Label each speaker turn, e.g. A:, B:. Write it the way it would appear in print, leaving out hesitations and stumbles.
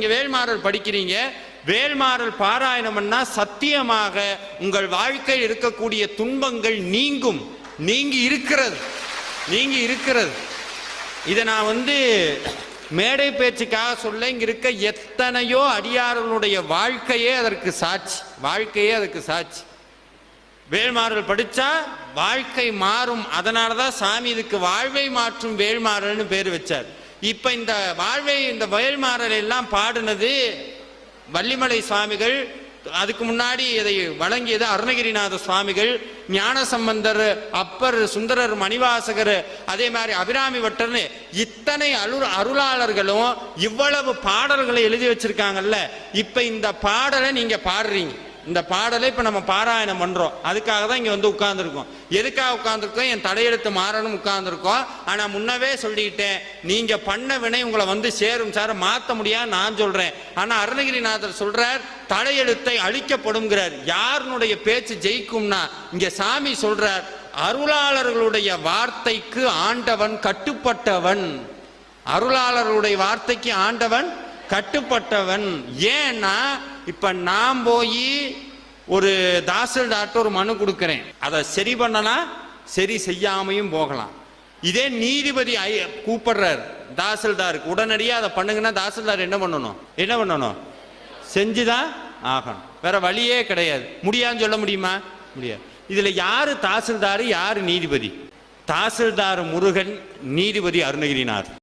A: நீங்க வேல்மாறல் படிக்கிறீங்க, வேல்மாறல் பாராயணம்னா சத்தியமாக உங்கள் வாழ்க்கையில் இருக்கக்கூடிய துன்பங்கள் நீங்கும். நீங்கி இருக்கிறது. இதை நான் மேடை பேச்சுக்காக சொல்ல, இங்க இருக்க எத்தனையோ அடியார்களுடைய வாழ்க்கையே அதற்கு சாட்சி. வேல்மாறல் படிச்சா வாழ்க்கை மாறும். அதனாலதான் சாமி இதுக்கு வாழ்வை மாற்றும் வேல்மாறல்னு பேர் வச்சார். இப்ப இந்த வேல்மாறல் எல்லாம் பாடுனது வள்ளிமலை சுவாமிகள், அதுக்கு முன்னாடி இதை வழங்கியது அருணகிரிநாத சுவாமிகள், ஞானசம்பந்தர், அப்பர், சுந்தரர், மணிவாசகர், அதே மாதிரி அபிராமி பட்டர்னு இத்தனை அருளாளர்களும் இவ்வளவு பாடல்களை எழுதி வச்சிருக்காங்கல்ல. இப்ப இந்த பாடலை நீங்க பாடுறீங்க. இந்த பாடலை இப்ப நம்ம பாராயணம் பண்றோம். அதுக்காக தான் இங்க உட்கார்ந்துருக்கோம். எதுக்காக உட்கார்ந்துருக்கோம்? என் தலையெழுத்து மாறணும் உட்கார்ந்துருக்கோம். ஆனா முன்னவே சொல்லிக்கிட்டேன், நீங்க பண்ண வினை உங்களை சேரும் சார், மாத்த முடியாது நான் சொல்றேன். ஆனா அருணகிரிநாதர் சொல்றார், தலையெழுத்தை அழிக்கப்படுங்கிறார். யாருடைய பேச்சு ஜெயிக்கும்னா இங்க சாமி சொல்றார், அருளாளர்களுடைய வார்த்தைக்கு ஆண்டவன் கட்டுப்பட்டவன். அருளாளர்களுடைய வார்த்தைக்கு ஆண்டவன் கட்டுப்பட்டவன். ஏன்னா இப்ப நான் போய் ஒரு தாசில்தார்ட்ட ஒரு மனு கொடுக்கிறேன், அதை சரி பண்ணலாம், சரி செய்யாமையும் போகலாம். இதே நீதிபதி கூப்பிடுறார் தாசில்தாருக்கு, உடனடியாக அதை பண்ணுங்கன்னா தாசில்தார் என்ன பண்ணணும்? செஞ்சுதான் ஆகணும். வேற வழியே கிடையாது. முடியாதுன்னு சொல்ல முடியுமா? முடியாது. இதுல யாரு தாசில்தார், யாரு நீதிபதி? தாசில்தார் முருகன், நீதிபதி அருணகிரிநாதர்.